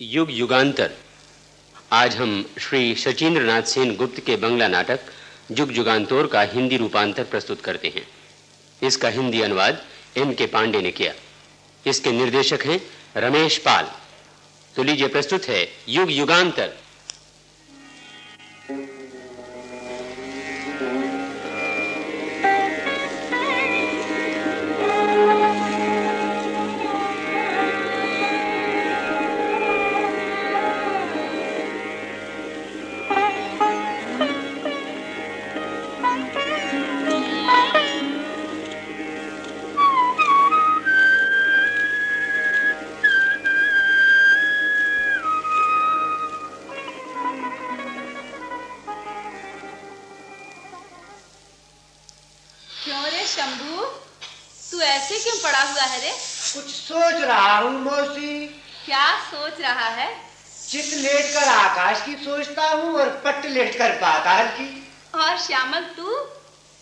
युग युगांतर। आज हम श्री शचीन्द्रनाथ सेन गुप्त के बंगला नाटक युग युगांतोर का हिंदी रूपांतर प्रस्तुत करते हैं। इसका हिंदी अनुवाद M.K. पांडे ने किया। इसके निर्देशक हैं रमेश पाल। तो लीजिए, प्रस्तुत है युग युगांतर। शंभू, तू ऐसे क्यों पड़ा हुआ है रे? कुछ सोच रहा हूँ मौसी। क्या सोच रहा है? चित लेट कर आकाश की सोचता हूँ और पट्ट लेट कर पाताल की। और श्यामल, तू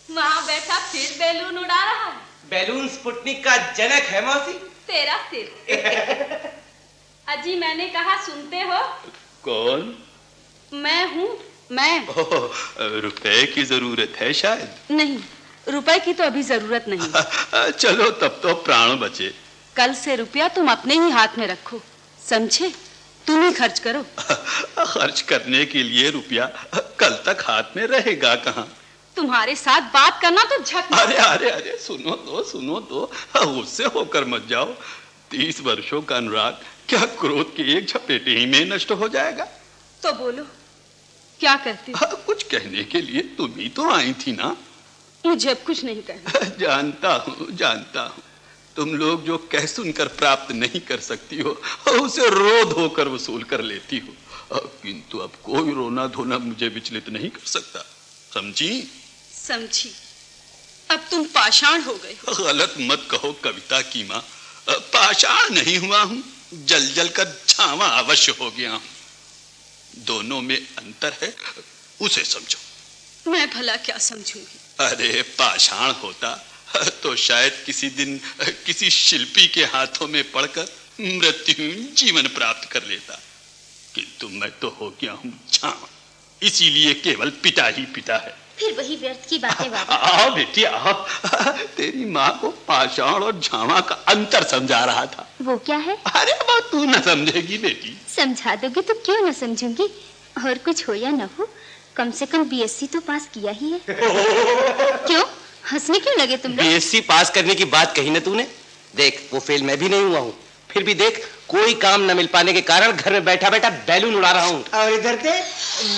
वहाँ बैठा फिर बैलून उड़ा रहा है? बैलून स्पुतनिक का जनक है मौसी। तेरा सिर। अजी, मैंने कहा सुनते हो? कौन? मैं हूँ, मैं। रुपए की जरूरत है शायद? नहीं, रुपए की तो अभी जरूरत नहीं। चलो तब तो प्राण बचे। कल से रुपया तुम अपने ही हाथ में रखो, समझे? तुम ही खर्च करो। खर्च करने के लिए रुपया कल तक हाथ में रहेगा कहाँ? तुम्हारे साथ बात करना तो झक। अरे अरे अरे, सुनो तो, उससे होकर मत जाओ। 30 वर्षों का अनुराग क्या क्रोध के एक झपेटे ही में नष्ट हो जाएगा? तो बोलो, क्या कहती हो? कुछ कहने के लिए तुम ही तो आई थी ना। मुझे अब कुछ नहीं कहना। जानता हूँ तुम लोग जो कह सुनकर प्राप्त नहीं कर सकती हो उसे रो धोकर वसूल कर लेती हो, किंतु अब कोई रोना धोना मुझे विचलित नहीं कर सकता। समझी? अब तुम पाषाण हो गए। गलत मत कहो कविता की माँ, पाषाण नहीं हुआ हूँ, जल जल कर झावा अवश्य हो गया हूँ। दोनों में अंतर है, उसे समझो। मैं भला क्या समझूंगी? अरे पाषाण होता तो शायद किसी दिन किसी शिल्पी के हाथों में पड़कर मृत्यु जीवन प्राप्त कर लेता, किंतु मैं तो हो गया हूँ झावा, इसीलिए केवल पिता ही पिता है। फिर वही व्यर्थ की बातें बाबा। आओ बेटी आओ, तेरी माँ को पाषाण और झावा का अंतर समझा रहा था। वो क्या है? अरे अब तू न समझेगी बेटी। समझा दोगे तो क्यों न समझूंगी, और कुछ हो या न हो, कम से कम BSc तो पास किया ही है। क्यों हंसने क्यों लगे तुम लोग? BSc पास करने की बात कही ना तूने। देख, वो फेल मैं भी नहीं हुआ हूँ, फिर भी देख कोई काम न मिल पाने के कारण घर में बैठा बैठा बैलून उड़ा रहा हूँ। और इधर से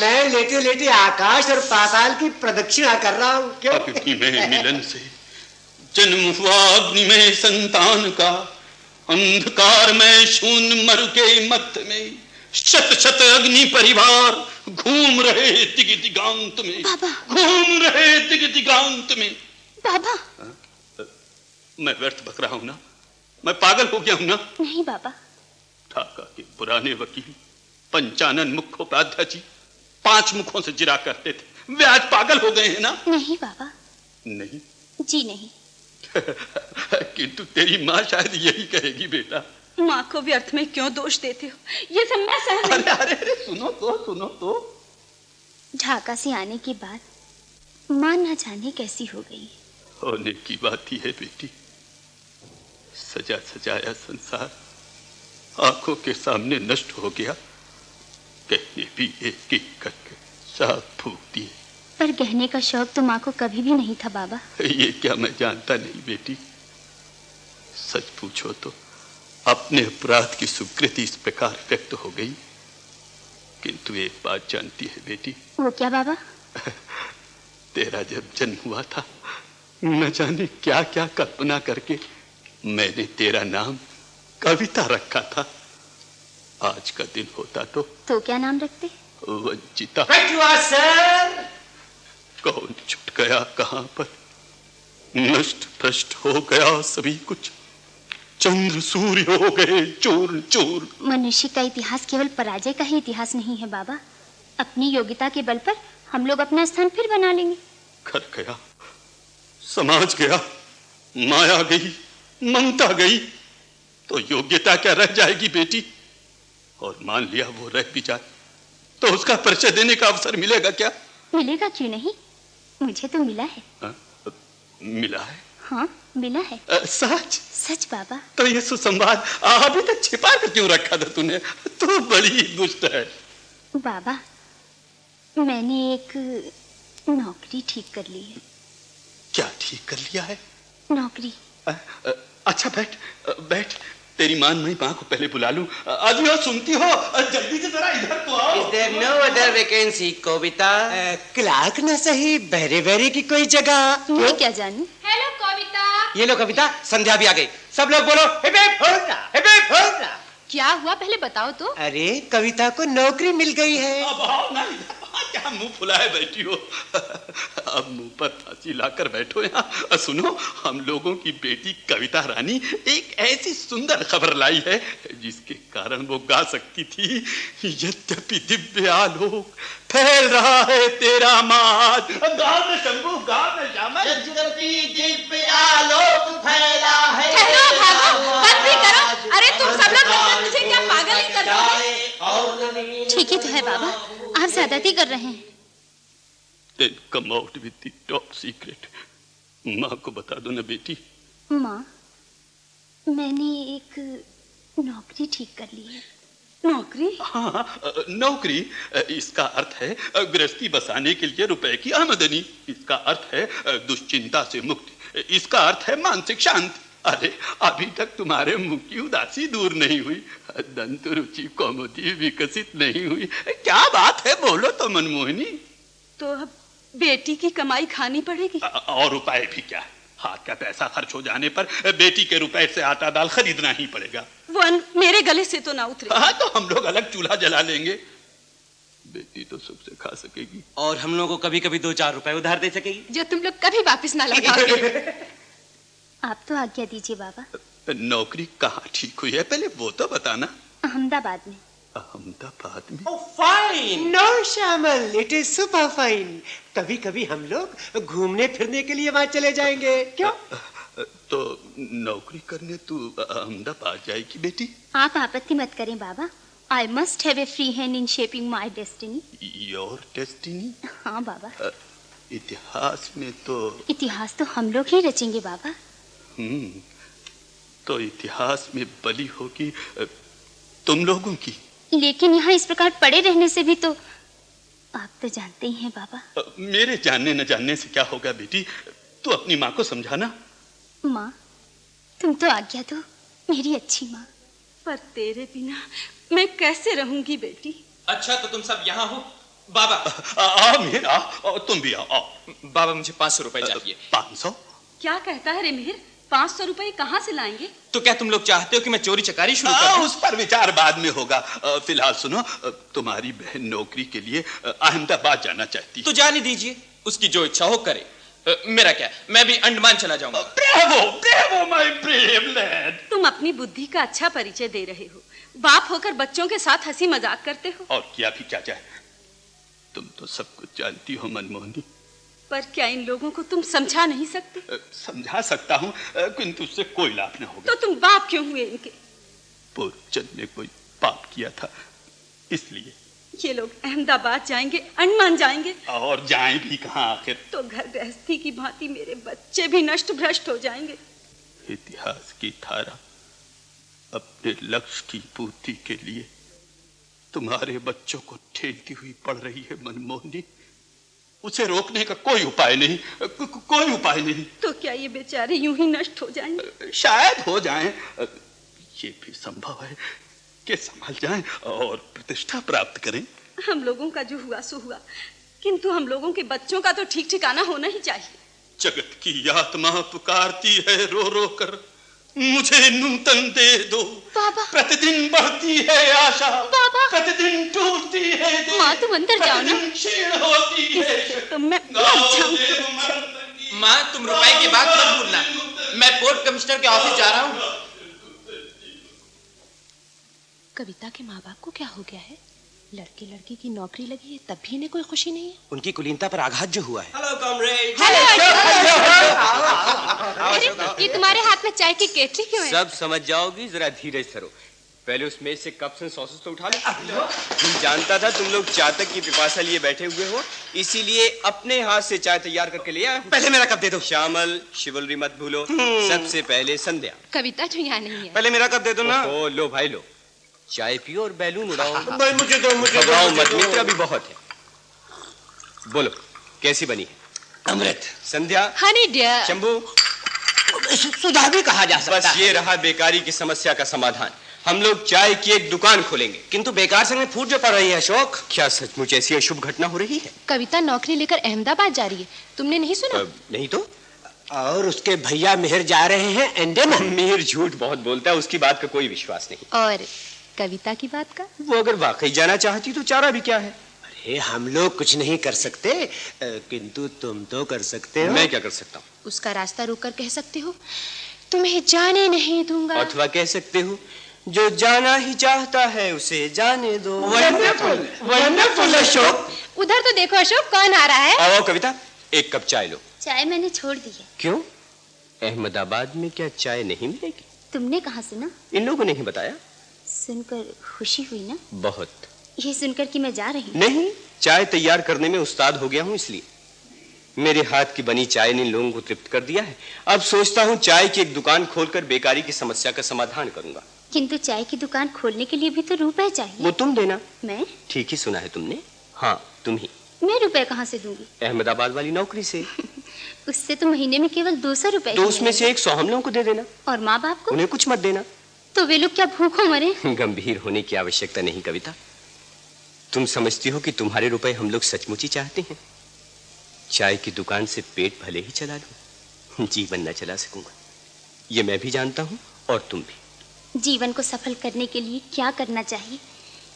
मैं लेटे लेटे आकाश और पाताल की प्रदक्षिणा कर रहा हूँ। क्यों? अग्नि में मिलन से जन्म हुआ अग्नि में संतान का, अंधकार में शून्य मरु के मत में शत शत अग्नि परिवार घूम रहे दिग दिगांत में। बाबा। घूम रहे दिग दिगांत में। बाबा। मैं व्यर्थ बक रहा हूं ना? मैं पागल हो गया हूं ना? नहीं बाबा। ढाका के पुराने वकील पंचानन मुखोपाध्याय जी 5 मुखों से जिरा करते थे, वे आज पागल हो गए हैं ना? नहीं बाबा। नहीं जी नहीं। किंतु तेरी माँ शायद यही कहेगी बेटा। माँ को व्यर्थ में क्यों दोष देते हो? ये सब मैं सहन नहीं। अरे सुनो तो। ढाका से आने के बाद माँ न जाने कैसी हो गई। होने की बात ही है बेटी। सजा सजाया संसार आंखों के सामने नष्ट हो गया, कहने भी एक एक करके साफ फूक दिए। पर गहने का शौक तो माँ को कभी भी नहीं था बाबा। ये क्या मैं जानता नहीं बेटी? सच पूछो तो अपने अपराध की स्वीकृति इस प्रकार व्यक्त हो गई, किंतु एक बात जानती है बेटी? वो क्या बाबा? तेरा जब जन्म हुआ था, न जाने क्या क्या कल्पना करके मैंने तेरा नाम कविता रखा था। आज का दिन होता तो क्या नाम रखते? वंचिता। सर। कौन छुट गया कहां पर, नष्ट भ्रष्ट हो गया सभी कुछ, चंद्र सूर्य हो गए चूर चूर। मनुष्य का इतिहास केवल पराजय का ही इतिहास नहीं है बाबा। अपनी योग्यता के बल पर हम लोग अपना स्थान फिर बना लेंगे। घर गया, समाज गया, माया गई, ममता गई, तो योग्यता क्या रह जाएगी बेटी? और मान लिया वो रह भी जाए तो उसका परिचय देने का अवसर मिलेगा क्या? मिलेगा क्यों नहीं, मुझे तो मिला है। मिला है? हाँ मिला है। सच? सच बाबा। तो ये सुसंवाद अभी तक छिपा कर क्यों रखा था तूने? तू बड़ी दुष्ट है। बाबा मैंने एक नौकरी ठीक कर ली है। क्या ठीक कर लिया है? नौकरी। अच्छा बैठ बैठ, तेरी माँ को पहले बुला लूं। अभी सुनती हो, जल्दी से जरा इधर तो आओ। Is there no other vacancy, Kavita? Clerk न सही, बहरे बहरे की कोई जगह। मैं क्या जानूं? हेलो कविता। ये लो कविता, संध्या भी आ गई। सब लोग बोलो हिप हिप होरा, हिप हिप होरा। क्या हुआ पहले बताओ तो। अरे कविता को नौकरी मिल गई है। अब आओ ना, क्या मुंह फुलाए बैठी हो? अब मुंह पर फांसी लाकर बैठो यहाँ। सुनो, हम लोगों की बेटी कविता रानी एक ऐसी सुंदर खबर लाई है जिसके कारण वो गा सकती थी, यद्यपि दिव्य आलोक फैल रहा है तेरा माज। गाँव में शंभू, गाँव में श्यामा, यद्यपि दिव्य आलोक फैला है। ठहरो, भागो, बंद भी करो। अरे तुम सब लोग मिलकर मुझे क्या पागल ही कर दोगे? ठीक ही तो है बाबा, आप ज्यादती कर रहे हैं। Then come out with the top secret. माँ को बता दो ना बेटी। माँ मैंने एक नौकरी ठीक कर ली है। नौकरी? हाँ, नौकरी। इसका अर्थ है गृहस्थी बसाने के लिए रुपए की आमदनी। इसका अर्थ है दुश्चिंता से मुक्ति। इसका अर्थ है मानसिक शांति। अरे अभी तक तुम्हारे मुंह की उदासी दूर नहीं हुई, दंत रुचि कौमुदी विकसित नहीं हुई। क्या बात है, बोलो तो मनमोहिनी। तो अब बेटी की कमाई खानी पड़ेगी। और उपाय भी क्या है? हाथ का पैसा खर्च हो जाने पर बेटी के रुपए से आटा दाल खरीदना ही पड़ेगा। वो मेरे गले से तो ना उतरे। हाँ, तो हम लोग अलग चूल्हा जला लेंगे। बेटी तो सुख से खा सकेगी और हम लोगों को कभी कभी 2-4 रुपए उधार दे सकेगी, जो तुम लोग कभी वापस ना लौटाओगे। आप तो आज्ञा दीजिए बाबा। नौकरी कहाँ ठीक हुई है, पहले वो तो बताना। अहमदाबाद में। अहमदाबाद में? Fine. No Shyamal, it is super fine. कभी कभी हम लोग घूमने फिरने के लिए वहाँ चले जाएंगे, क्यों? तो नौकरी करने तू अहमदाबाद जाएगी बेटी? आप आपत्ति मत करें बाबा। I must have a free hand in shaping my destiny. Your destiny? हाँ बाबा। इतिहास में तो इतिहास तो हम लोग ही रचेंगे बाबा। तो इतिहास में बलि होगी तुम लोगों की। लेकिन यहाँ इस प्रकार पड़े रहने से भी तो आप तो जानते ही हैं बाबा। मेरे जानने न जानने से क्या होगा बेटी, तू अपनी माँ को समझाना। माँ तुम तो आज्ञा दो, मेरी अच्छी माँ। पर तेरे बिना मैं कैसे रहूंगी बेटी? अच्छा तो तुम सब यहाँ हो। बाबा आओ मेहर, आओ, तुम भी आओ। बाबा मुझे 500 रुपए चाहिए। 500? क्या कहता है रे मेहर? 500 रुपए कहाँ से लाएंगे? तो क्या तुम लोग चाहते हो कि मैं चोरी चकारी शुरू कर दूं? उस पर विचार बाद में होगा। फिलहाल सुनो, तुम्हारी बहन नौकरी के लिए अहमदाबाद जाना चाहती है। तो जाने दीजिए, उसकी जो इच्छा हो करे। मेरा क्या, मैं भी अंडमान चला जाऊंगा। Bravo, bravo my brave lad. तुम अपनी बुद्धि का अच्छा परिचय दे रहे हो। बाप होकर बच्चों के साथ हंसी मजाक करते हो। और क्या भी क्या जाए, तुम तो सब कुछ जानती हो मनमोहनी। पर क्या इन लोगों को तुम समझा नहीं सकते? समझा सकता हूँ, किंतु उससे कोई लाभ न होगा। तो तुम बाप क्यों हुए इनके? पूर्व जन्म में कोई पाप किया था, इसलिए। ये लोग अहमदाबाद जाएंगे, अंडमान जाएंगे। और जाएं भी कहाँ आखिर? तो घर गृहस्थी की भांति मेरे बच्चे भी नष्ट भ्रष्ट हो जाएंगे। इतिहास की धारा अपने लक्ष्य की पूर्ति के लिए तुम्हारे बच्चों को ठेलती हुई पड़ रही है मनमोहनी। उसे रोकने का कोई उपाय नहीं, कोई उपाय नहीं। तो क्या ये बेचारे यूं ही नष्ट हो जाएंगे? शायद हो जाएं। ये भी संभव है कि संभल जाएं और प्रतिष्ठा प्राप्त करें। हम लोगों का जो हुआ सो हुआ, किंतु हम लोगों के बच्चों का तो ठीक ठिकाना होना ही चाहिए। जगत की आत्मा पुकारती है रो रो कर, मुझे नूतन दे दो। बाबा। प्रतिदिन बढ़ती है आशा, बाबा। प्रतिदिन टूटती है देह, माँ तुम अंदर जाओ ना। प्रतिदिन क्षीण होती है। तो मैं माँ तुम रुपए की बात मत भूलना। मैं पोर्ट कमिश्नर के ऑफिस जा रहा हूँ। कविता के माँ बाप को क्या हो गया है? लड़के लड़की की नौकरी लगी है तब भी इन्हें कोई खुशी नहीं है। उनकी कुलीनता पर आघात जो हुआ है। Hello comrade. ये तुम्हारे हाथ में चाय की केतली क्यों है? सब समझ जाओगी, जरा धीरज धरो। पहले उस मेज से कप्स एंड सॉसेस तो उठा लो। तुम जानता था तुम लोग चातक की पिपासा लिए बैठे हुए हो, इसीलिए अपने हाथ से चाय तैयार करके ले आया। पहले मेरा कप दे दो। श्यामल, शिवलरी मत भूलो। सबसे पहले संध्या। कविता तो यहाँ नहीं है। पहले मेरा कप दे दो ना। ओ, लो भाई लो, चाय पियो और बैलून उड़ाओ। भाई मुझे दो, मुझे घबराओ दो, मत, मित्र अभी बहुत है। बोलो कैसी बनी है? अमृत। संध्या, हनी डियर। शंभू, सुधा भी कहा जा सकता बस है। ये रहा बेकारी की समस्या का समाधान। हम लोग चाय की एक दुकान खोलेंगे। किंतु बेकार संग में फूट जो पड़ रही है अशोक। क्या सचमुच ऐसी अशुभ घटना हो रही है? कविता नौकरी लेकर अहमदाबाद जा रही है, तुमने नहीं सुना? नहीं तो। और उसके भैया मिहिर जा रहे हैं अंडमान। मिहिर झूठ बहुत बोलता है, उसकी बात का कोई विश्वास नहीं। और कविता की बात का? वो अगर वाकई जाना चाहती तो चारा भी क्या है। अरे हम लोग कुछ नहीं कर सकते, किंतु तुम तो कर सकते हो। मैं क्या कर सकता हूँ? उसका रास्ता रोककर कह सकते हो तुम्हें जाने नहीं दूंगा। अथवा कह सकते हो जो जाना ही चाहता है उसे जाने दो। Wonderful, wonderful Ashok. उधर तो देखो अशोक, कौन आ रहा है? आओ कविता, एक कप चाय लो। चाय मैंने छोड़ दी है। क्यों? अहमदाबाद में क्या चाय नहीं मिलेगी? तुमने कहाँ सुना? इन लोगों ने ही बताया। सुनकर खुशी हुई ना? बहुत। ये सुनकर कि मैं जा रही हूँ? नहीं, चाय तैयार करने में उस्ताद हो गया हूँ, इसलिए। मेरे हाथ की बनी चाय ने इन लोगों को तृप्त कर दिया है। अब सोचता हूँ चाय की एक दुकान खोलकर बेकारी की समस्या का समाधान करूंगा। किंतु चाय की दुकान खोलने के लिए भी तो रुपए चाहिए। वो तुम देना। मैं? ठीक ही सुना है तुमने। हाँ, तुम ही। मैं रुपए कहाँ से दूंगी? अहमदाबाद वाली नौकरी से। उससे तो महीने में केवल 200 रुपए। तो उसमें से 100 हम लोगों को दे देना। और माँ बाप को? उन्हें कुछ मत देना। तो वे लोग क्या भूखों मरे? गंभीर होने की आवश्यकता नहीं कविता। तुम समझती हो कि तुम्हारे रुपए हम लोग सचमुच ही चाहते हैं। चाय की दुकान से पेट भले ही चला लूं, जीवन न चला सकूंगा, ये मैं भी जानता हूं और तुम भी। जीवन को सफल करने के लिए क्या करना चाहिए,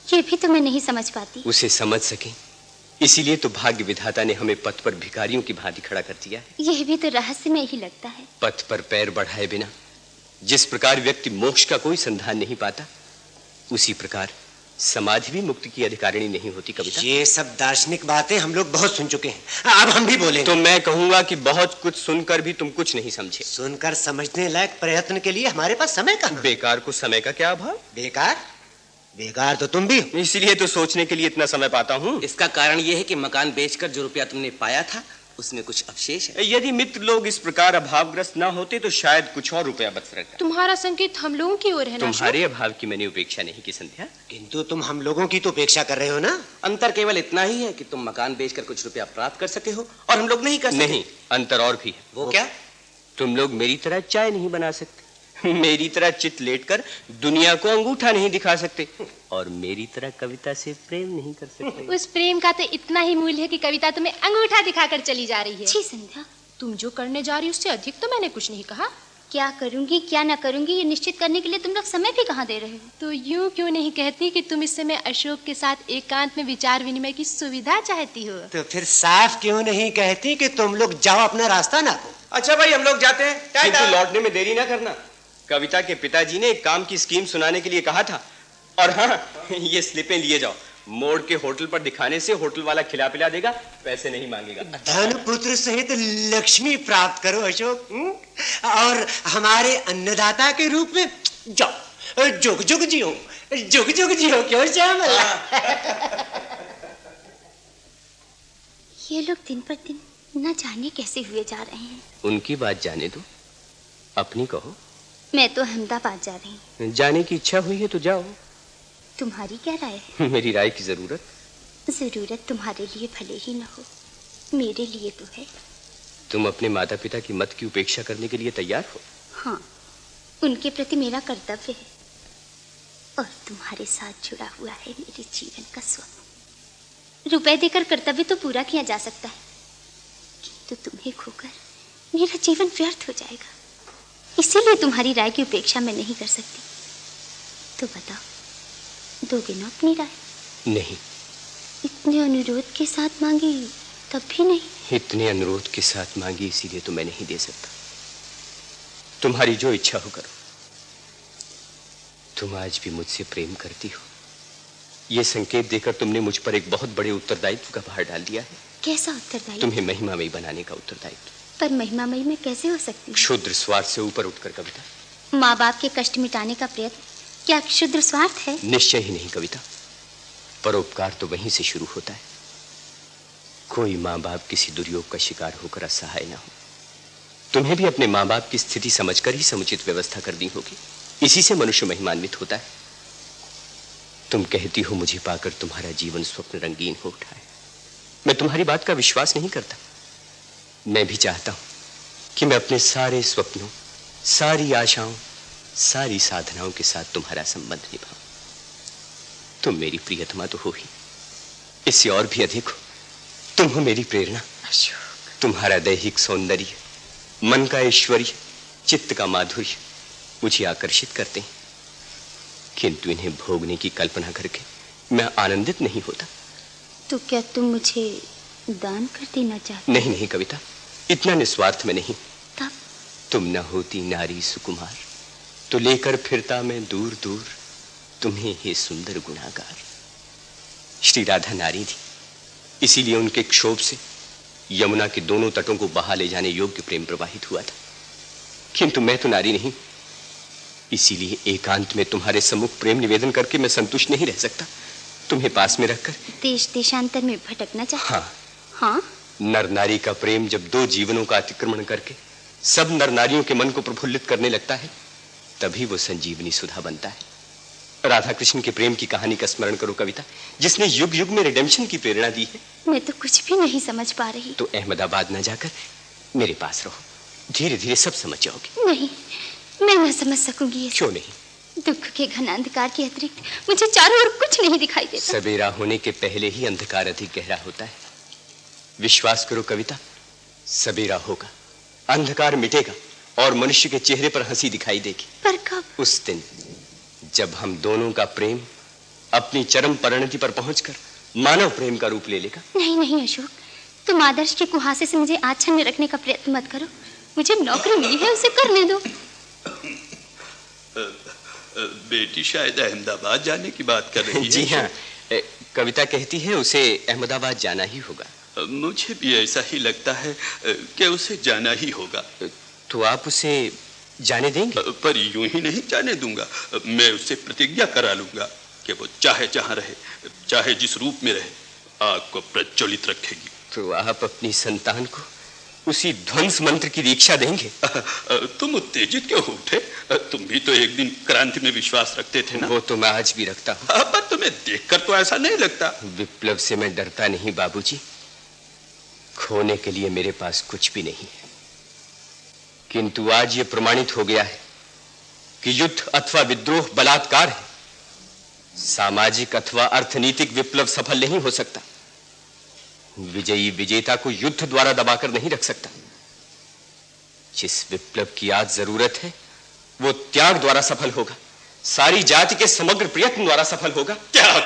ये भी तो मैं नहीं समझ पाती। उसे समझ सके इसीलिए तो भाग्य विधाता ने हमें पथ पर भिखारियों की भांति खड़ा कर दिया है। यह भी तो रहस्यमय ही लगता है। पथ पर पैर बढ़ाए बिना जिस प्रकार व्यक्ति मोक्ष का कोई संधान नहीं पाता, उसी प्रकार समाधि भी मुक्ति की अधिकारिणी नहीं होती कविता। ये सब दार्शनिक बातें हम लोग बहुत सुन चुके हैं, अब हम भी बोलेंगे। तो मैं कहूंगा कि बहुत कुछ सुनकर भी तुम कुछ नहीं समझे। सुनकर समझने लायक प्रयत्न के लिए हमारे पास समय कहाँ? बेकार को समय का क्या अभाव? बेकार? बेकार तो तुम भी। इसलिए तो सोचने के लिए इतना समय पाता हूँ। इसका कारण यह है कि मकान बेचकर जो रुपया तुमने पाया था उसमें कुछ अवशेष है। यदि मित्र लोग इस प्रकार अभावग्रस्त ना होते तो शायद कुछ और रुपया बच रहता। तुम्हारा संकेत हम लोगों की ओर है ना? तुम्हारे अभाव की मैंने उपेक्षा नहीं की संध्या। किंतु तुम हम लोगों की तो उपेक्षा कर रहे हो ना। अंतर केवल इतना ही है कि तुम मकान बेचकर कुछ रुपया प्राप्त कर सके हो और हम लोग नहीं कर सकते। नहीं, अंतर और भी है। वो क्या? तुम लोग मेरी तरह चाय नहीं बना सकते, मेरी तरह चित लेटकर दुनिया को अंगूठा नहीं दिखा सकते, और मेरी तरह कविता से प्रेम नहीं कर सकते। उस प्रेम का तो इतना ही मूल्य है कि कविता तुम्हें अंगूठा दिखाकर चली जा रही है। छी संध्या, तुम जो करने जा रही हो उससे अधिक तो मैंने कुछ नहीं कहा। क्या करूंगी क्या ना करूंगी ये निश्चित करने के लिए तुम लोग समय भी कहाँ दे रहे हो? तो यूं क्यों नहीं कहती कि तुम इस समय अशोक के साथ एकांत में विचार विनिमय की सुविधा चाहती हो? तो फिर साफ क्यों नहीं कहती कि तुम लोग जाओ अपना रास्ता नापो? अच्छा भाई, हम लोग जाते हैं। किंतु लौटने में देरी ना करना। कविता के पिताजी ने एक काम की स्कीम सुनाने के लिए कहा था। और हाँ, ये स्लिपें लिए जाओ, मोड़ के होटल पर दिखाने से होटल वाला खिला पिला देगा, पैसे नहीं मांगेगा। धन पुत्र सहित लक्ष्मी प्राप्त करो अशोक, और हमारे अन्नदाता के रूप में जाओ, जुग जुग जियो, जुग जुग जियो। क्यों श्यामल? ये लोग दिन पर दिन न जाने कैसे हुए जा रहे हैं। उनकी बात जाने दो, अपनी कहो। मैं तो अहमदाबाद जा रही हूँ। जाने की इच्छा हुई है तो जाओ। तुम्हारी क्या राय है? मेरी राय की जरूरत? जरूरत तुम्हारे लिए भले ही न हो, मेरे लिए तो है। तुम अपने माता पिता की मत की उपेक्षा करने के लिए तैयार हो? हाँ, उनके प्रति मेरा कर्तव्य है, और तुम्हारे साथ जुड़ा हुआ है मेरे जीवन का स्वप्न। रुपए देकर कर्तव्य तो पूरा किया जा सकता है, किंतु तुम्हें खोकर मेरा जीवन व्यर्थ हो जाएगा। इसीलिए तुम्हारी राय की उपेक्षा मैं नहीं कर सकती। तो बताओ, दोगे ना अपनी राय? नहीं। इतने अनुरोध के साथ मांगी तब भी नहीं? इतने अनुरोध के साथ मांगी इसीलिए तो मैं नहीं दे सकता। तुम्हारी जो इच्छा हो करो। तुम आज भी मुझसे प्रेम करती हो, ये संकेत देकर तुमने मुझ पर एक बहुत बड़े उत्तरदायित्व का भार डाल दिया है। कैसा उत्तरदायित्व? तुम्हें महिमामयी बनाने का उत्तरदायित्व। पर महिमामयी मैं कैसे हो सकती हूँ? क्षुद्र स्वार्थ से ऊपर उठकर कविता। माँ बाप के कष्ट मिटाने का प्रयत्न क्या क्षुद्र स्वार्थ है? निश्चय ही नहीं कविता, परोपकार तो वहीं से शुरू होता है। कोई माँ बाप किसी दुर्योग का शिकार होकर असहाय ना हो। तुम्हें भी अपने माँ बाप की स्थिति समझकर ही समुचित व्यवस्था करनी होगी। इसी से मनुष्य महिमान्वित होता है। तुम कहती हो मुझे पाकर तुम्हारा जीवन स्वप्न रंगीन हो उठा है। मैं तुम्हारी बात का विश्वास नहीं करता। मैं भी चाहता हूं कि मैं अपने सारे स्वप्नों, सारी आशाओं, सारी साधनाओं के साथ तुम्हारा संबंध निभाऊं। तुम मेरी प्रियतमा तो हो ही, इससे और भी अधिक हो। तुम हो मेरी प्रेरणा। तुम्हारा दैहिक सौंदर्य, मन का ऐश्वर्य, चित्त का माधुर्य मुझे आकर्षित करते हैं, किंतु इन्हें भोगने की कल्पना करके मैं आनंदित नहीं होता। तो क्या तुम मुझे दान कर देना चाहते? नहीं नहीं कविता, इतना निस्वार्थ में नहीं। तब तुम न होती नारी सुकुमार, तो लेकर फिरता मैं दूर दूर तुम्हें हे सुंदर गुणागार। श्री राधा नारी थी, इसीलिए उनके क्षोभ से यमुना के दोनों तटों को बहा ले जाने योग्य प्रेम प्रवाहित हुआ था। किंतु मैं तो नारी नहीं, इसीलिए एकांत में तुम्हारे सम्मुख प्रेम निवेदन करके मैं संतुष्ट नहीं रह सकता। तुम्हें पास में रखकर देश देशांतर में भटकना चाहते? हाँ हाँ। नर नारी का प्रेम जब दो जीवनों का अतिक्रमण करके सब नर नारियों के मन को प्रफुल्लित करने लगता है, तभी वो संजीवनी सुधा बनता है। राधा कृष्ण के प्रेम की कहानी का स्मरण करो कविता, जिसने युग युग में रिडेम्पशन की प्रेरणा दी है। मैं तो कुछ भी नहीं समझ पा रही। तो अहमदाबाद न जाकर मेरे पास रहो, धीरे धीरे सब समझ जाओगे। नहीं, मैं न समझ सकूंगी। क्यों नहीं? दुख के घन अंधकार के अतिरिक्त मुझे चारों ओर कुछ नहीं दिखाई देता। सवेरा होने के पहले ही अंधकार अधिक गहरा होता है। विश्वास करो कविता, सवेरा होगा, अंधकार मिटेगा और मनुष्य के चेहरे पर हंसी दिखाई देगी। पर कब? उस दिन जब हम दोनों का प्रेम अपनी चरम परिणति पर पहुंचकर मानव प्रेम का रूप ले लेगा। नहीं नहीं अशोक, तुम आदर्श के कुहासे से मुझे आच्छन में रखने का प्रयत्न मत करो। मुझे नौकरी मिली है, उसे करने दो। बेटी शायद अहमदाबाद जाने की बात कर रही है। जी हाँ, कविता कहती है उसे अहमदाबाद जाना ही होगा। मुझे भी ऐसा ही लगता है कि उसे जाना ही होगा। तो आप उसे जाने देंगे? पर यूं ही नहीं जाने दूंगा। मैं उससे प्रतिज्ञा करा लूंगा कि वो चाहे जहां रहे, चाहे जिस रूप में रहे, आग को प्रज्वलित रखेगी। तो आप अपनी संतान को उसी ध्वंस मंत्र की दीक्षा देंगे? तुम उत्तेजित क्यों उठे? तुम भी तो एक दिन क्रांति में विश्वास रखते थे ना? वो तो मैं आज भी रखता हूँ। पर तुम्हें देखकर तो ऐसा नहीं लगता। विप्लव से मैं डरता नहीं बाबूजी, खोने के लिए मेरे पास कुछ भी नहीं है। किंतु आज ये प्रमाणित हो गया है कि युद्ध अथवा विद्रोह बलात्कार है। सामाजिक अथवा अर्थनीतिक विप्लव सफल नहीं हो सकता। विजयी विजेता को युद्ध द्वारा दबाकर नहीं रख सकता। जिस विप्लव की आज जरूरत है वो त्याग द्वारा सफल होगा, सारी जाति के समग्र प्रयत्न द्वारा सफल होगा। त्याग,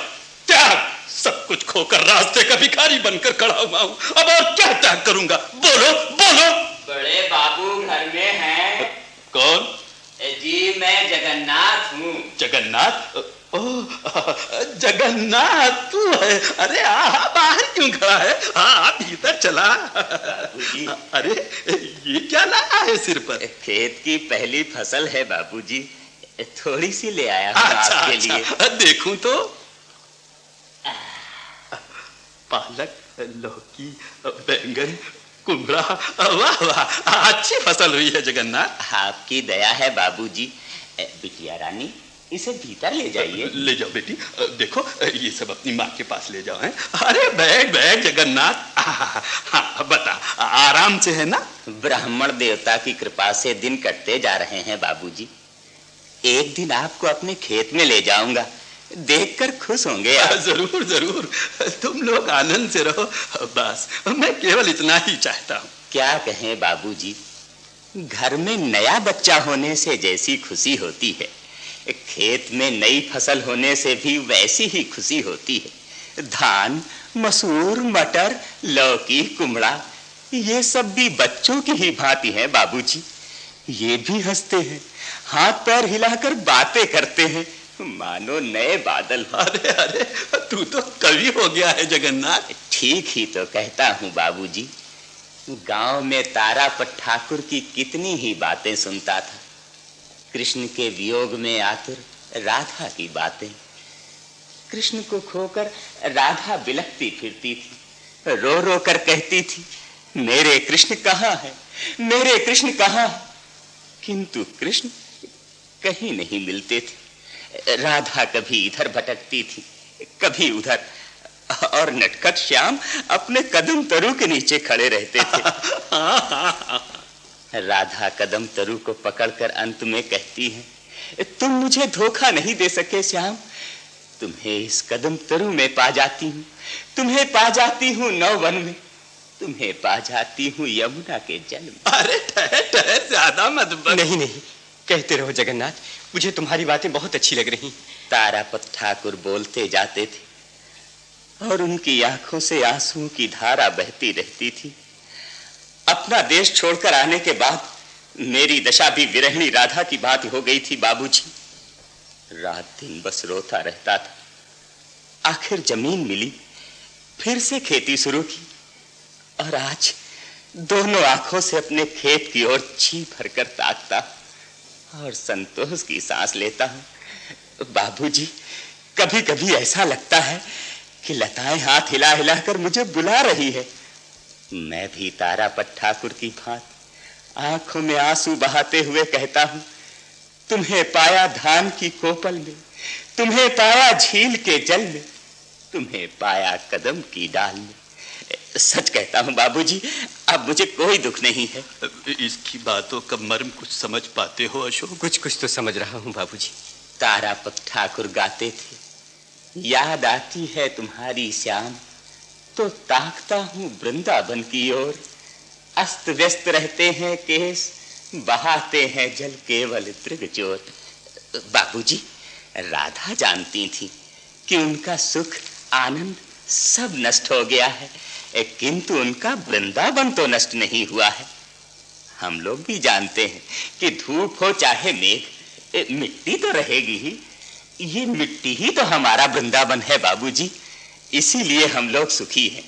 त्याग, सब कुछ खोकर रास्ते का भिखारी बनकर खड़ा हुआ हूं। अब और क्या त्याग करूंगा? बोलो बोलो। बड़े बाबू घर में हैं? कौन? जी मैं जगन्नाथ हूँ। जगन्नाथ? जगन्नाथ तू है? अरे बाहर क्यों खड़ा है? भीतर चला। अरे ये क्या लाया है सिर पर? खेत की पहली फसल है बाबूजी, थोड़ी सी ले आया हूँ आपके लिए। देखूं तो। पालक, लौकी, बैंगन, कुमड़ा, वाह वाह, अच्छी फसल हुई है जगन्नाथ। आपकी दया है बाबूजी। बिटिया रानी, इसे भीतर ले जाइए। ले जाओ बेटी। देखो ये सब अपनी माँ के पास ले जाओ। हैं? अरे बैठ बैठ जगन्नाथ। हाँ बता, आराम से है ना? ब्राह्मण देवता की कृपा से दिन कटते जा रहे हैं बाबूजी। एक दिन आपको अपने खेत में ले जाऊंगा, देखकर खुश होंगे आप। जरूर जरूर, तुम लोग आनंद से रहो, बस मैं केवल इतना ही चाहता हूँ। क्या कहें बाबूजी, घर में नया बच्चा होने से जैसी खुशी होती है, खेत में नई फसल होने से भी वैसी ही खुशी होती है। धान, मसूर, मटर, लौकी, कुमड़ा, ये सब भी बच्चों की ही भांति हैं बाबूजी। ये भी हंसते हैं, हाथ पैर हिलाकर बातें करते हैं, मानो नए बादल। अरे अरे, तू तो कवि हो गया है जगन्नाथ। ठीक ही तो कहता हूँ बाबूजी। गांव में तारापत ठाकुर की कितनी ही बातें सुनता था। कृष्ण के वियोग में आतुर राधा की बातें। कृष्ण को खोकर राधा बिलखती फिरती थी, रो रो कर कहती थी, मेरे कृष्ण कहाँ है, मेरे कृष्ण कहाँ है? किंतु कृष्ण कहीं नहीं मिलते थे। राधा कभी इधर भटकती थी, कभी उधर, और नटखट श्याम अपने कदम तरु के नीचे खड़े रहते थे। राधा कदम तरु को पकड़कर अंत में कहती है, तुम मुझे धोखा नहीं दे सके श्याम, तुम्हें इस कदम तरु में पा जाती हूँ, तुम्हें पा जाती हूँ नौवन में, तुम्हें पा जाती हूँ यमुना के जल में। अरे ठहर ठहर, ज्यादा मत बन। नहीं नहीं, कहते रहो जगन्नाथ, मुझे तुम्हारी बातें बहुत अच्छी लग रही। तारापत ठाकुर बोलते जाते थे और उनकी आंखों से आंसुओं की धारा बहती रहती थी। अपना देश छोड़कर आने के बाद मेरी दशा भी विरहिणी राधा की बात हो गई थी बाबूजी। रात दिन बस रोता रहता था। आखिर जमीन मिली, फिर से खेती शुरू की, और आज दोनों आंखों से अपने खेत की ओर जी भरकर ताकता और संतोष की सांस लेता हूं। बाबूजी, कभी कभी ऐसा लगता है कि लताएं हाथ हिला हिला कर मुझे बुला रही है। मैं भी तारापत ठाकुर की भांति आंखों में आंसू बहाते हुए कहता हूं, तुम्हें पाया धान की कोपल में, तुम्हें पाया झील के जल में, तुम्हें पाया कदम की डाल में। सच कहता हूं बाबूजी, अब मुझे कोई दुख नहीं है। इसकी बातों का मर्म कुछ समझ पाते हो अशोक? कुछ कुछ तो समझ रहा हूं बाबूजी। तारापत ठाकुर गाते थे, याद आती है तुम्हारी श्याम तो ताकता हूं वृंदावन की ओर, अस्त व्यस्त रहते हैं केस, बहाते हैं जल केवल त्रिगचोर। बाबूजी, राधा जानती थी कि उनका सुख आनंद सब नष्ट हो गया है, किंतु उनका वृंदावन तो नष्ट नहीं हुआ है। हम लोग भी जानते हैं कि धूप हो चाहे मेघ, मिट्टी तो रहेगी ही। ये मिट्टी ही तो हमारा वृंदावन है बाबूजी, इसीलिए हम लोग सुखी हैं,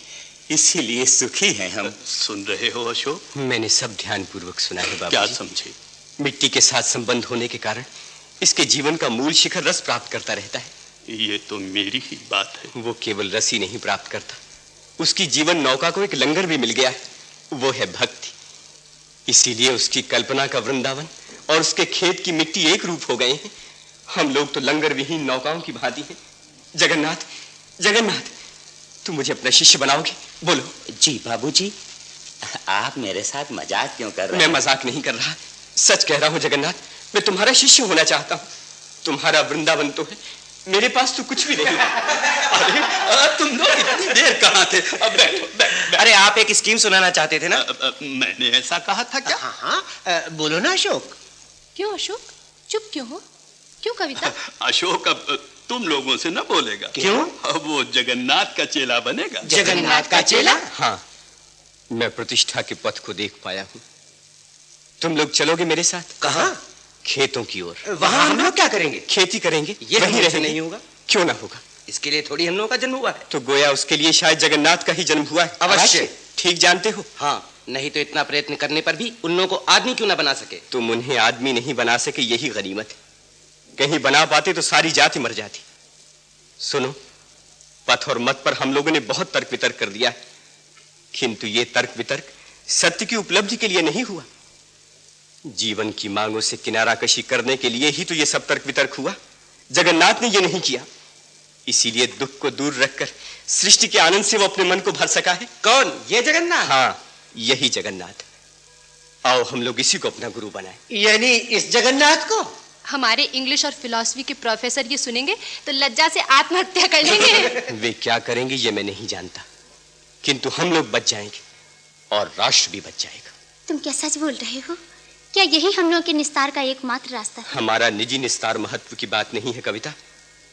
इसीलिए सुखी हैं हम। सुन रहे हो अशोक? मैंने सब ध्यानपूर्वक सुना है बाबूजी। क्या समझे? मिट्टी के साथ संबंध होने के कारण इसके जीवन का मूल शिखर रस प्राप्त करता रहता है। ये तो मेरी ही बात है। वो केवल रस ही नहीं प्राप्त करता, उसकी जीवन नौका को एक लंगर भी मिल गया है, वो है भक्ति। इसीलिए उसकी कल्पना का वृंदावन और उसके खेत की मिट्टी एक रूप हो गए हैं। हम लोग तो लंगर विहीन नौकाओं की भांति हैं। जगन्नाथ, जगन्नाथ, तुम मुझे अपना शिष्य बनाओगे? बोलो। जी बाबूजी, आप मेरे साथ मजाक क्यों कर रहे हैं? मैं मजाक नहीं कर रहा, सच कह रहा हूं जगन्नाथ, मैं तुम्हारा शिष्य होना चाहता हूं। तुम्हारा वृंदावन तो है, मेरे पास तो कुछ भी नहीं। अरे तुम लोग इतनी देर कहाँ थे? अब बैठो। अरे आप एक स्कीम सुनाना चाहते थे ना? मैंने ऐसा कहा था क्या? हाँ, बोलो ना अशोक। क्यों अशोक, चुप क्यों हो? क्यों कविता? अशोक अब तुम लोगों से न बोलेगा। क्यों? अब वो जगन्नाथ का चेला बनेगा। जगन्नाथ का चेला? हाँ, मैं प्रतिष्ठा के पथ को देख पाया हूं। तुम लोग चलोगे मेरे साथ? कहाँ? खेतों की ओर। वहाँ हम लोग क्या करेंगे? खेती करेंगे। ये वहीं रहने नहीं होगा। क्यों ना होगा? इसके लिए थोड़ी हम लोगों का जन्म हुआ है। तो गोया उसके लिए शायद जगन्नाथ का ही जन्म हुआ है। अवश्य। ठीक जानते हो। हाँ, नहीं तो इतना प्रयत्न करने पर भी उन लोगों को आदमी क्यों ना बना सके? तुम उन्हें आदमी नहीं बना सके, यही गनीमत है। कहीं बना पाते तो सारी जाति मर जाती। सुनो, पथ और मत पर हम लोगों ने बहुत तर्क वितर्क कर दिया है, किंतु ये तर्क वितर्क सत्य की उपलब्धि के लिए नहीं हुआ। जीवन की मांगों से किनारा कशी करने के लिए ही तो ये सब तर्क वितर्क हुआ। जगन्नाथ ने ये नहीं किया, इसीलिए दुख को दूर रखकर सृष्टि के आनंद से वो अपने मन को भर सका है। कौन? ये जगन्नाथ? हाँ, यही जगन्नाथ। आओ हम लोग इसी को अपना गुरु बनाएं। यानी इस जगन्नाथ को? हमारे इंग्लिश और फिलॉसफी के प्रोफेसर ये सुनेंगे तो लज्जा से आत्महत्या कर लेंगे। वे क्या करेंगे ये मैं नहीं जानता, किंतु हम लोग बच जाएंगे और राष्ट्र भी बच जाएगा। तुम क्या सच बोल रहे हो? क्या यही हम लोग के निस्तार का एकमात्र रास्ता है? हमारा निजी निस्तार महत्व की बात नहीं है कविता,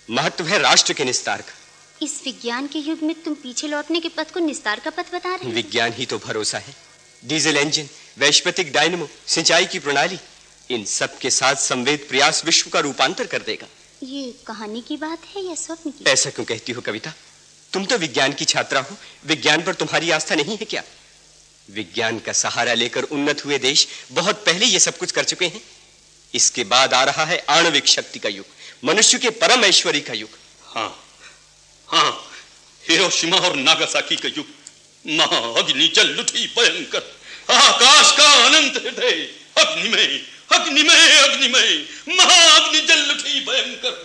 महत्व है राष्ट्र के निस्तार का। इस विज्ञान के युग में तुम पीछे लौटने के पथ को निस्तार का पथ बता रहे हो? विज्ञान ही तो भरोसा है। डीजल इंजन, वैश्विक डायनेमो, सिंचाई की प्रणाली, इन सब के साथ संवेद प्रयास विश्व का रूपांतर कर देगा। ये कहानी की बात है या स्वप्न की? ऐसा क्यों कहती हो कविता? तुम तो विज्ञान की छात्रा हो, विज्ञान पर तुम्हारी आस्था नहीं है क्या? विज्ञान का सहारा लेकर उन्नत हुए देश बहुत पहले ये सब कुछ कर चुके हैं। इसके बाद आ रहा है आणविक शक्ति का युग, मनुष्य के परम ऐश्वर्य का युग। हाँ हाँ, हिरोशिमा और नागासाकी का युग। महाअग्नि जल उठी भयंकर, आकाश का अनंत हृदय अग्निमय अग्निमय अग्निमय, महाअग्नि जल उठी भयंकर।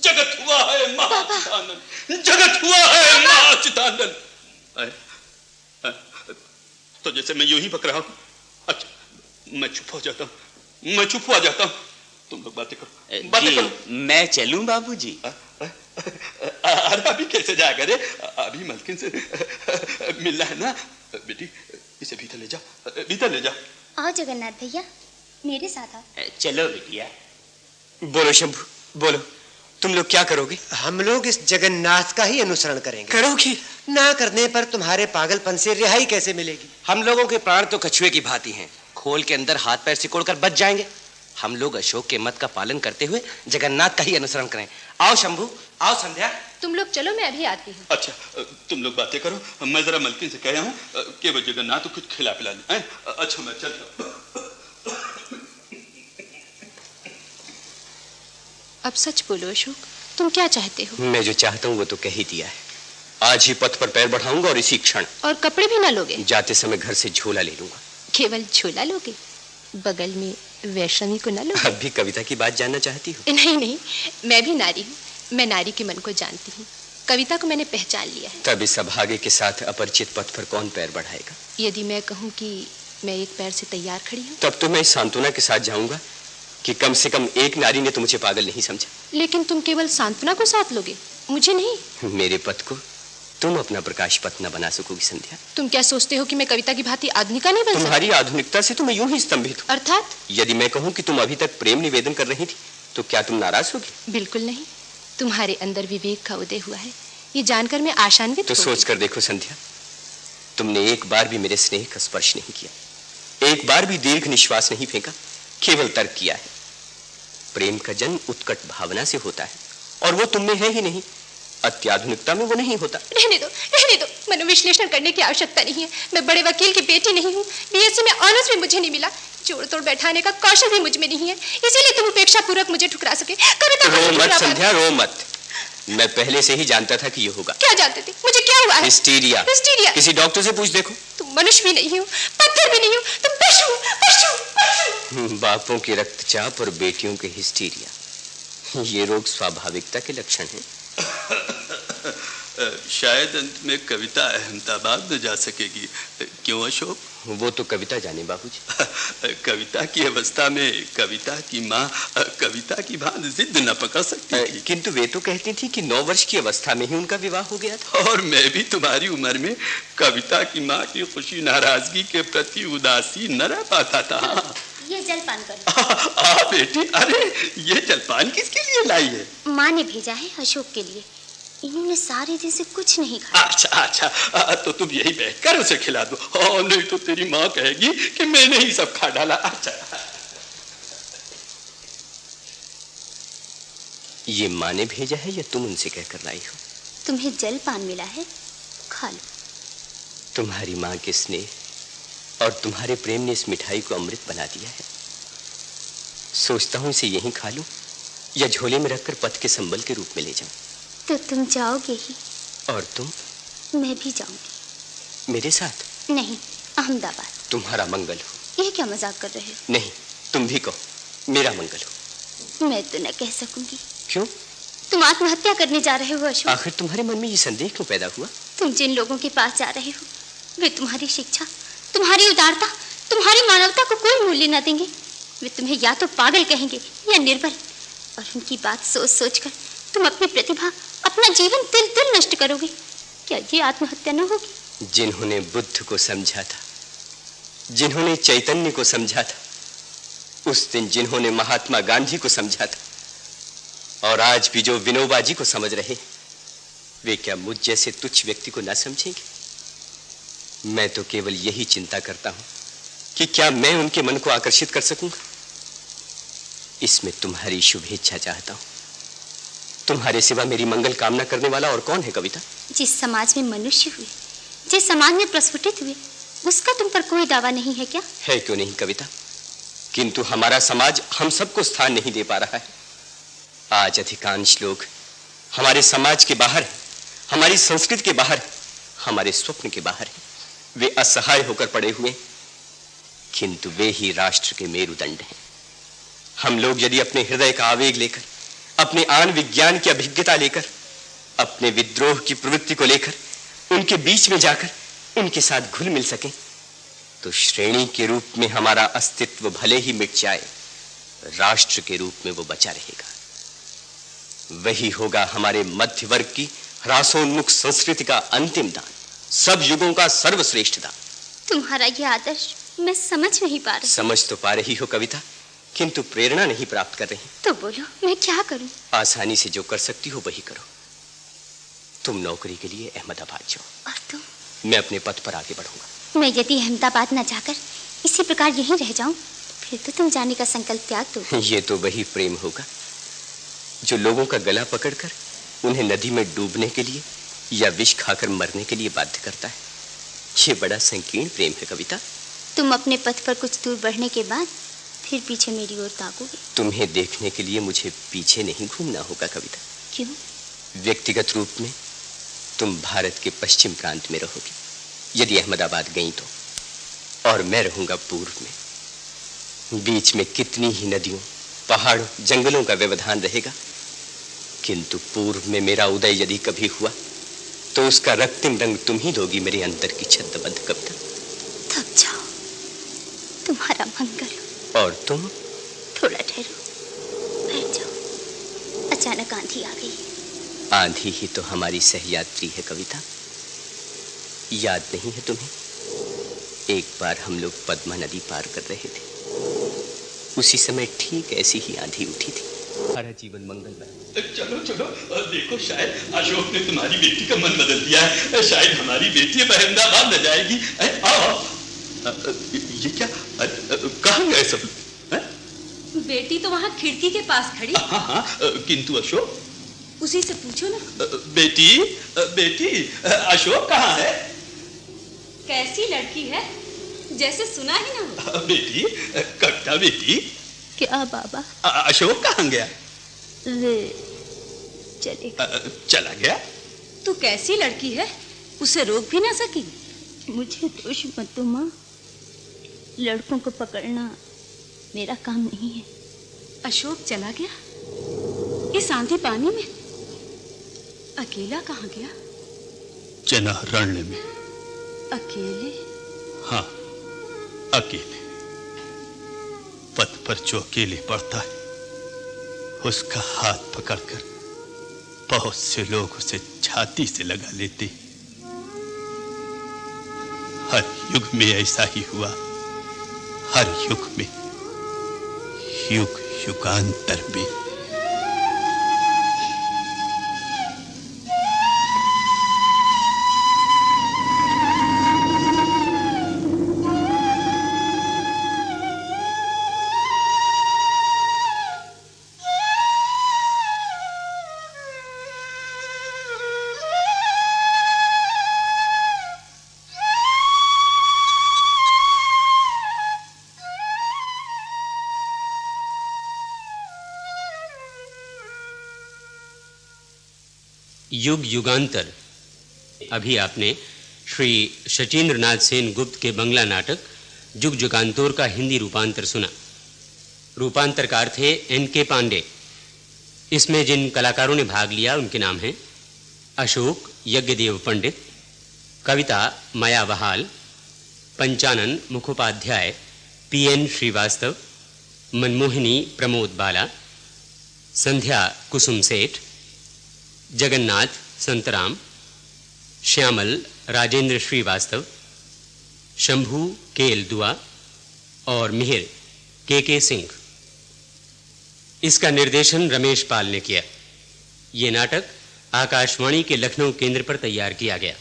जगत हुआ है महाचितानंद, जगत हुआ है महाचितानंद। तो जैसे मैं यूं ही बक रहा हूं, अच्छा मैं चुप हो जाता हूं, मैं चुप हो जाता हूं, तुम लोग बातें करो, बातें करो। मैं चलूं बाबूजी? अरे अभी कैसे जाएगा रे, अभी मलकिन से मिलना है ना। बेटी इसे भीतर ले जा, भीतर ले जा। आओ जगन्नाथ भैया, मेरे साथ आओ। चलो बिटिया। बोलो शंभू, बोलो, तुम लोग क्या करोगे? हम लोग इस जगन्नाथ का ही अनुसरण करेंगे। करोगी? ना करने पर तुम्हारे पागलपन से रिहाई कैसे मिलेगी? हम लोगों के प्राण तो कछुए की भांति हैं, खोल के अंदर हाथ पैर सिकोड़कर बच जाएंगे। हम लोग अशोक के मत का पालन करते हुए जगन्नाथ का ही अनुसरण करें। आओ शंभू, आओ संध्या। तुम लोग चलो, मैं अभी आती हूँ। अच्छा तुम लोग बातें करो, मैं जरा मलकिन से कह रहा हूँ कि वो जगन्नाथ को कुछ खिला पिला लें। अच्छा मैं चलता हूँ। अब सच बोलो अशोक, तुम क्या चाहते हो? मैं जो चाहता हूँ वो तो कह ही दिया है। आज ही पथ पर पैर बढ़ाऊंगा और इसी क्षण। और कपड़े भी ना लोगे? जाते समय घर से झोला ले लूंगा। केवल झोला लोगे? बगल में वैष्णवी को ना लोगे? अब भी कविता की बात जानना चाहती हो? नहीं नहीं, मैं भी नारी हूँ, मैं नारी के मन को जानती हूँ। कविता को मैंने पहचान लिया है। तब इस अभागे के साथ अपरिचित पथ पर कौन पैर बढ़ाएगा? यदि मैं कहूँ कि मैं एक पैर से तैयार खड़ी हूँ, तब तो मैं सांत्वना के साथ जाऊंगा कि कम से कम एक नारी ने तो मुझे पागल नहीं समझा। लेकिन तुम केवल सांत्वना को साथ लोगे, मुझे नहीं। मेरे पथ को तुम अपना प्रकाश पथ न बना सकोगी संध्या। तुम क्या सोचते हो कि मैं कविता की भांति आधुनिका नहीं बन सकती? तुम्हारी आधुनिकता से तो मैं यूं ही स्तंभित हूँ। अर्थात? यदि मैं कहूँ कि तुम अभी तक प्रेम निवेदन कर रही थी तो क्या तुम नाराज होगी? बिल्कुल नहीं, तुम्हारे अंदर विवेक का उदय हुआ है, ये जानकर मैं आशान्वित तो सोच कर देखो संध्या, तुमने एक बार भी मेरे स्नेह का स्पर्श नहीं किया, एक बार भी दीर्घ निश्वास नहीं फेंका, केवल तर्क किया है। प्रेम का जन्म उत्कट भावना से होता है और वो तुम में है ही नहीं, अत्याधुनिकता में वो नहीं होता। रहने दो, मनोविश्लेषण करने की आवश्यकता नहीं है। मैं बड़े वकील की बेटी नहीं हूँ, बीएससी में ऑनर्स भी मुझे नहीं मिला, जोड़ तोड़ बैठाने का कौशल भी मुझ में नहीं है, इसीलिए तुम उपेक्षा पूर्वक मुझे ठुकरा सके। रो मत संध्या, रो मत। मैं पहले से ही जानता था कि ये होगा। क्या जानते थे? मुझे क्या हुआ है? हिस्टीरिया। हिस्टीरिया? किसी डॉक्टर से पूछ देखो। तुम मनुष्य भी नहीं हो, पत्थर भी नहीं हो, तुम पशु पशु पशु। बापों की रक्तचाप और बेटियों के हिस्टीरिया, ये रोग स्वाभाविकता के लक्षण हैं। शायद अंत में कविता अहमदाबाद में जा सकेगी, क्यों अशोक? वो तो कविता जाने बाबूजी। कविता की अवस्था में कविता की माँ कविता की भांति जिद न पकड़ सकती थी। किंतु वे तो कहती थी कि 9 वर्ष की अवस्था में ही उनका विवाह हो गया था। और मैं भी तुम्हारी उम्र में कविता की माँ की खुशी नाराजगी के प्रति उदासी न रह पाता था। ये जलपान करो। बेटी, अरे ये जलपान किसके लिए लाई है? माँ ने भेजा है अशोक के लिए, इन्होंने सारे दिन से कुछ नहीं खाया। अच्छा, तो तुम यही बैठकर उसे खिला दो, और नहीं तो तेरी माँ कहेगी कि मैंने ही सब खा डाला। अच्छा, ये माँ ने भेजा है या तुम उनसे कहकर लाई हो? तुम्हें जलपान मिला है, खा लो। तुम्हारी माँ के स्नेह और तुम्हारे प्रेम ने इस मिठाई को अमृत बना दिया है। सोचता हूं इसे यहीं खा लूं या झोले में रखकर पथ के संबल के रूप में ले जाऊं। तो तुम जाओगे ही? और तुम? मैं भी जाऊंगी। मेरे साथ? नहीं, अहमदाबाद। तुम्हारा मंगल हो। ये क्या मजाक कर रहे हो? नहीं, तुम भी कहो मेरा मंगल हो। मैं तो न कह सकूंगी। क्यों? तुम आत्महत्या करने जा रहे हो अशोक। आखिर तुम्हारे मन में ये संदेह क्यों पैदा हुआ? तुम जिन लोगों के पास जा रहे हो वे तुम्हारी शिक्षा, तुम्हारी उदारता, तुम्हारी मानवता को कोई मूल्य न देंगे। वे तुम्हें या तो पागल कहेंगे या निर्बल, और उनकी बात सोच सोचकर तुम अपनी प्रतिभा, अपना जीवन तिल तिल नष्ट करोगे। क्या ये आत्महत्या न होगी? जिन्होंने बुद्ध को समझा था, जिन्होंने चैतन्य को समझा था, उस दिन जिन्होंने महात्मा गांधी को समझा था, और आज भी जो विनोबा जी को समझ रहे, वे क्या मुझ जैसे तुच्छ व्यक्ति को ना समझेंगे? मैं तो केवल यही चिंता करता हूं कि क्या मैं उनके मन को आकर्षित कर सकूंगा। इसमें तुम्हारी शुभेच्छा चाहता हूं। तुम्हारे सिवा मेरी मंगल कामना करने वाला और कौन है कविता? जिस समाज में मनुष्य हुए, जिस समाज में प्रस्फुटित हुए, उसका तुम पर कोई दावा नहीं है क्या? है क्यों नहीं कविता, किंतु हमारा समाज हम सबको स्थान नहीं दे पा रहा है। आज अधिकांश लोग हमारे समाज के बाहर हैं, हमारी संस्कृति के बाहर हैं, हमारे स्वप्न के बाहर हैं। वे असहाय होकर पड़े हुए, किंतु वे ही राष्ट्र के मेरुदंड हैं। हम लोग यदि अपने हृदय का आवेग लेकर, अपने आन विज्ञान की अभिज्ञता लेकर, अपने विद्रोह की प्रवृत्ति को लेकर उनके बीच में जाकर उनके साथ घुल मिल सकें, तो श्रेणी के रूप में हमारा अस्तित्व भले ही मिट जाए, राष्ट्र के रूप में वो बचा रहेगा। वही होगा हमारे मध्य वर्ग की ह्रासोन्मुख संस्कृति का अंतिम दान, सब युगों का सर्वश्रेष्ठ दान। तुम्हारा यह आदर्श मैं समझ नहीं पा रही। समझ तो पा रही हो कविता, किंतु प्रेरणा नहीं प्राप्त कर रही। तो बोलो, मैं क्या करूं? आसानी से जो कर सकती हो वही करो। तुम नौकरी के लिए अहमदाबाद जाओ। और तुम? मैं अपने पथ पर आगे बढ़ूंगा। मैं यदि अहमदाबाद न जाकर इसी प्रकार यहीं रह जाऊं, फिर तो तुम जाने का संकल्प त्याग दो। ये तो वही प्रेम होगा जो लोगों का गला पकड़कर उन्हें नदी में डूबने के लिए या विष खाकर मरने के लिए बाध्य करता है। ये बड़ा संकीर्ण प्रेम है कविता। तुम अपने पथ पर कुछ दूर बढ़ने के बाद फिर पीछे मेरी ओर ताकोगे। तुम्हें देखने के लिए मुझे पीछे नहीं घूमना होगा कविता। क्यों? व्यक्तिगत रूप में तुम भारत के पश्चिम प्रांत में रहोगी यदि अहमदाबाद गई तो, और मैं रहूंगा पूर्व में। बीच में कितनी ही नदियों, पहाड़ों, जंगलों का व्यवधान रहेगा, किंतु पूर्व में मेरा उदय यदि कभी हुआ तो उसका रक्तिम रंग तुम ही दोगी मेरे अंतर की छद्मबद्ध कविता। थक जाओ, तुम्हारा मंगल। और तुम? थोड़ा ठहरो, बैठ जाओ। अचानक आंधी आ गई। आंधी ही तो हमारी सहयात्री है कविता। याद नहीं है तुम्हें? एक बार हम लोग पद्मा नदी पार कर रहे थे, उसी समय ठीक ऐसी ही आंधी उठी थी। हमारा जीवन मंगलमय। चलो चलो, देखो शायद अशोक ने तुम्हारी बेटी का मन बदल दिया है। शायद हमारी बेटी अब अहमदाबाद न जाएगी। आओ। ये क्या? कहाँ गए सब? बेटी तो वहाँ खिड़की के पास खड़ी। हाँ, किंतु अशोक? उसी से पूछो ना। बेटी अशोक कहाँ है? कैसी लड़की है, जैसे सुना ही ना हो। बेटी, कविता बेटी। क्या बाबा? अशोक कहाँ गया? चला गया। तू कैसी लड़की है, उसे रोक भी ना सकी। मुझे दोष मत दो माँ, लड़कों को पकड़ना मेरा काम नहीं है। अशोक चला गया इस आंधी पानी में? अकेला कहाँ गया? जनारण्य में। अकेले? हाँ, अकेले। पथ पर जो अकेले पड़ता है, उसका हाथ पकड़कर बहुत से लोग उसे छाती से लगा लेते। हर युग में ऐसा ही हुआ, हर युग में, युग युगांतर में। युग युगांतर। अभी आपने श्री शचीन्द्र नाथ सेन गुप्त के बंगला नाटक जुग जुगांतोर का हिंदी रूपांतर सुना। रूपांतर का अर्थ है N.K. पांडे। इसमें जिन कलाकारों ने भाग लिया उनके नाम हैं अशोक यज्ञदेव पंडित, कविता माया बहाल, पंचानन मुखोपाध्याय, P.N. श्रीवास्तव, मनमोहिनी प्रमोद बाला, संध्या कुसुम सेठ, जगन्नाथ संतराम, श्यामल राजेंद्र श्रीवास्तव, शंभू केल दुआ और मिहिर के सिंह। इसका निर्देशन रमेश पाल ने किया। ये नाटक आकाशवाणी के लखनऊ केंद्र पर तैयार किया गया।